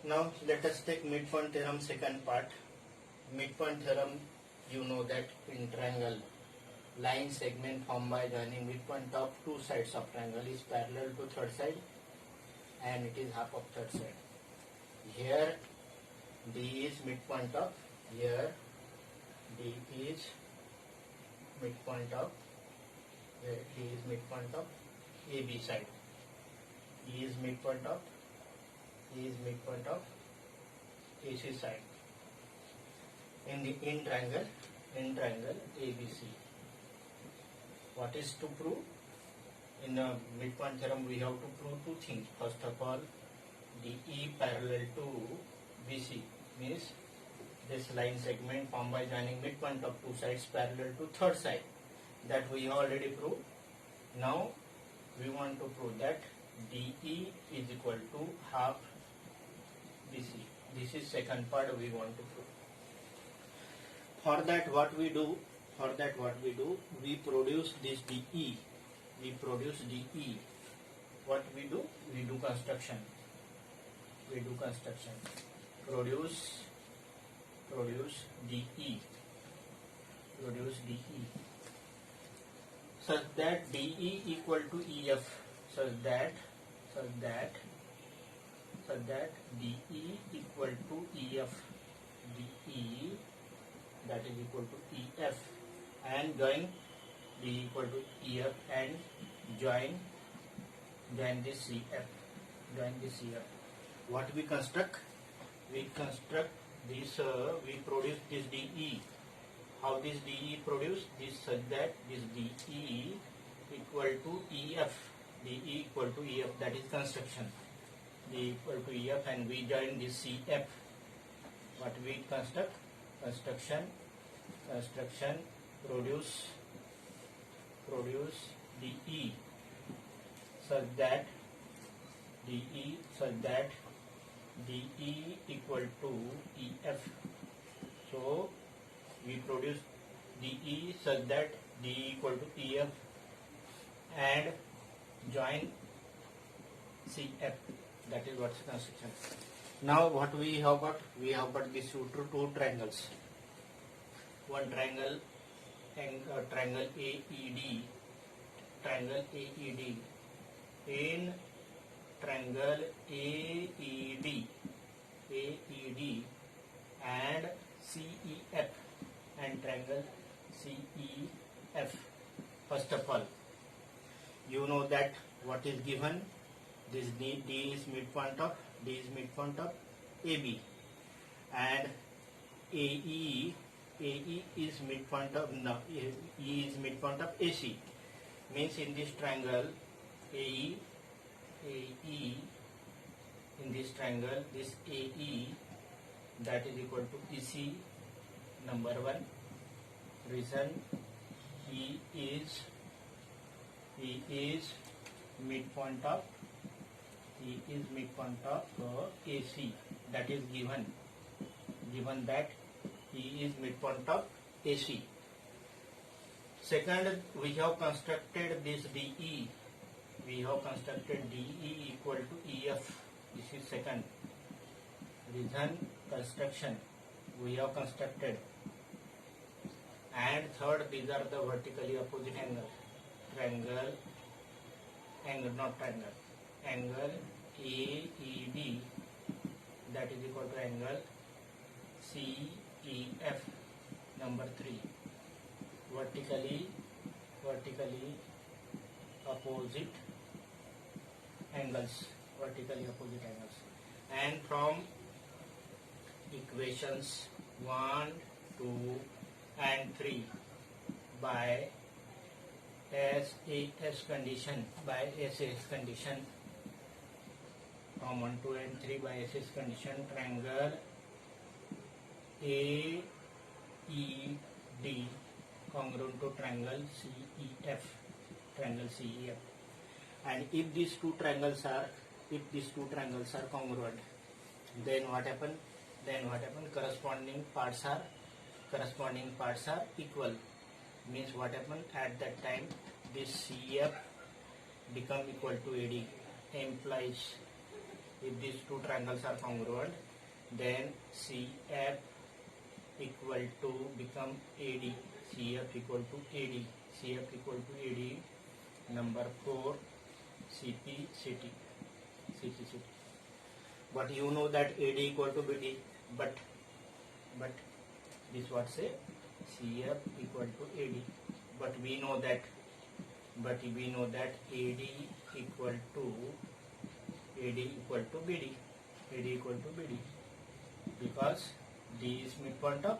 Now let us take midpoint theorem second part. Midpoint theorem, you know that in triangle, line segment formed by joining midpoint of two sides of triangle is parallel to third side and it is half of third side. Here D is midpoint of, here D is midpoint of, here D is midpoint of AB side. E is midpoint of, E is midpoint of AC side. In triangle ABC. What is to prove? In the midpoint theorem we have to prove two things. First of all, DE parallel to BC means this line segment formed by joining midpoint of two sides parallel to third side. That we already proved. Now we want to prove that DE is equal to half BC. This is second part we want to prove. For that what we do? We produce this DE. What we do? We do construction. Produce DE. Such that DE equal to EF. Such that DE equal to EF. DE that is equal to EF and join D equal to EF and join this CF. What we construct? We construct this. We produce this DE. How this DE produce? This such that this DE equal to EF. DE equal to EF. That is construction. D equal to EF and we join this CF. What we construct? Construction produce DE such that DE equal to EF. So we produce DE such that DE equal to EF and join CF. That is what's construction. Now what we have got? We have got these two triangles. One triangle and triangle AED. In triangle AED and CEF and triangle CEF. First of all, you know that what is given. This D is midpoint of AB and AE is midpoint of E is midpoint of AC. Means in this triangle AE in this triangle this AE that is equal to EC. Number one reason he is midpoint of AC. That is given that he is midpoint of AC. Second, we have constructed this DE. We have constructed DE equal to EF. This is second. Reason construction. We have constructed. And third, these are the vertically opposite angle. Angle AED that is equal to angle CEF. Number 3, vertically opposite angles. And from equations 1, 2 and 3 by SAS condition, from 1, 2 and 3 by SAS condition, triangle AED congruent to triangle CEF. And if these two triangles are congruent, then what happen? Corresponding parts are equal. Means what happen? At that time this CF become equal to AD, implies If these two triangles are congruent, then CF equal to become AD. CF equal to AD. CF equal to AD. Number 4, CPCT. CPCT. But you know that AD equal to BD. But this what say CF equal to AD. But we know that AD equal to BD. AD equal to BD. Because D is midpoint of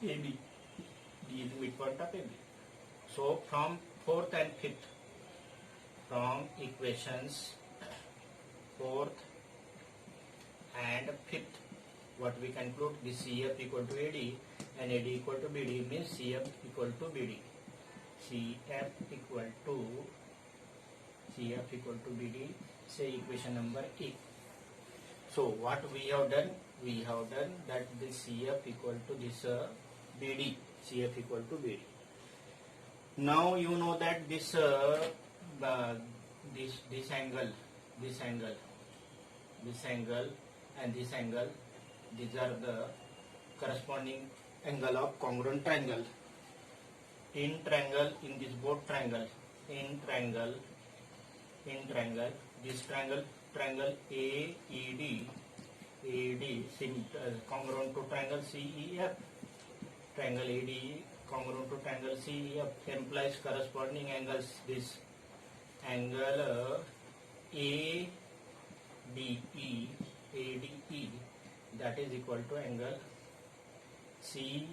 AB. D is midpoint of AB. So from 4th and 5th, from equations 4th and 5th, what we conclude, the CF equal to AD and AD equal to BD means CF equal to BD. CF equal to BD, say equation number 8. So what we have done? We have done that this CF equal to this BD. CF equal to BD. Now you know that this angle, and this angle, these are the corresponding angle of congruent triangle. In this both triangle, this triangle AED, congruent to triangle CEF. Triangle AD congruent to triangle CEF implies corresponding angles. This angle ADE, that is equal to angle CFE.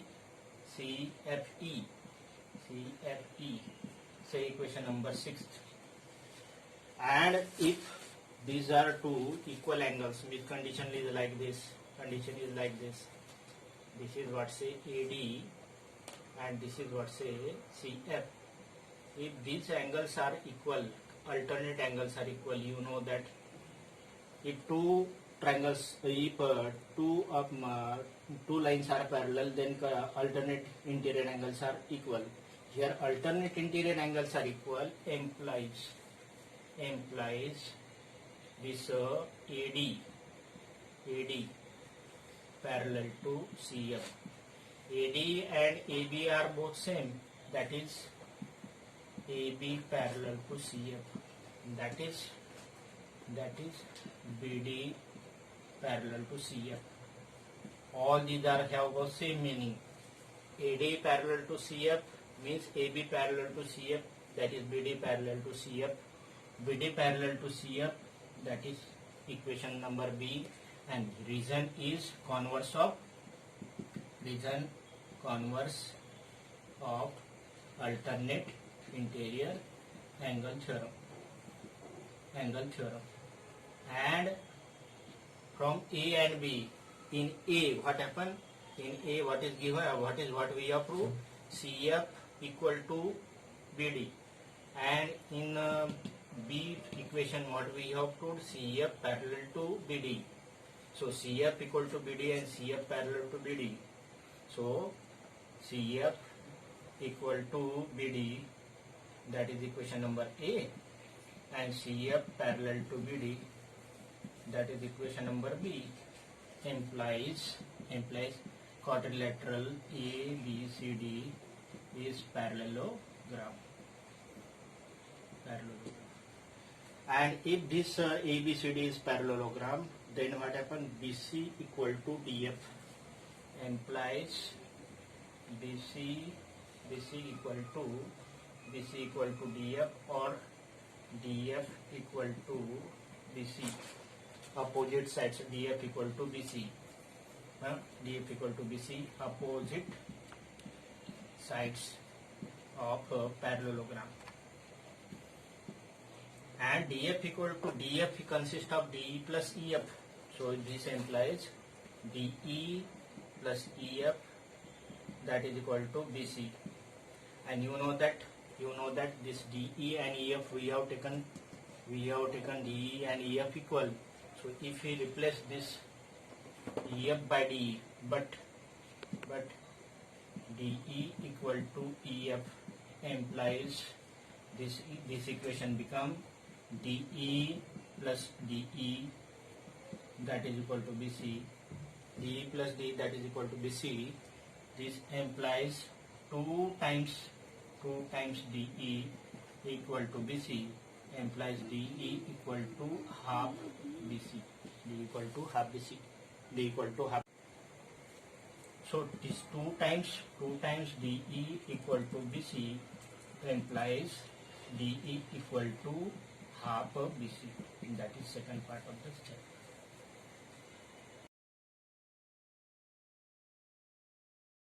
Say equation number 6. And if these are two equal angles, means condition is like this. This is what say AD and this is what say CF. If these angles are equal, alternate angles are equal, you know that if two triangles, if two lines are parallel, then alternate interior angles are equal. Here alternate interior angles are equal implies this AD parallel to CF. AD and AB are both same, that is AB parallel to CF, that is BD parallel to CF. All these are have the same meaning. AD parallel to CF means AB parallel to CF, that is BD parallel to CF. BD parallel to CF, that is equation number B, and reason is converse of alternate interior angle theorem. And from A and B, in A what happened? In A what is given? What we have proved? CF equal to BD, and in B equation what we have proved? CF parallel to BD. So CF equal to BD and CF parallel to BD. So CF equal to BD, that is equation number A, and CF parallel to BD, that is equation number B, implies quadrilateral ABCD is parallelogram. And if this ABCD is parallelogram, then what happens? BC equal to DF implies BC equal to DF, or DF equal to BC. Opposite sides, DF equal to BC. DF equal to BC, opposite sides of parallelogram. And DF equal to DF consists of DE plus EF. So this implies DE plus EF, that is equal to BC. And you know that this DE and EF we have taken DE and EF equal. So if we replace this EF by DE, but DE equal to EF implies this equation become DE plus DE that is equal to BC. DE plus DE that is equal to BC. This implies 2 times DE equal to BC implies DE equal to half BC. D equal to half BC. D equal to half. So this 2 times DE equal to BC implies DE equal to half of BC. That is second part of the step.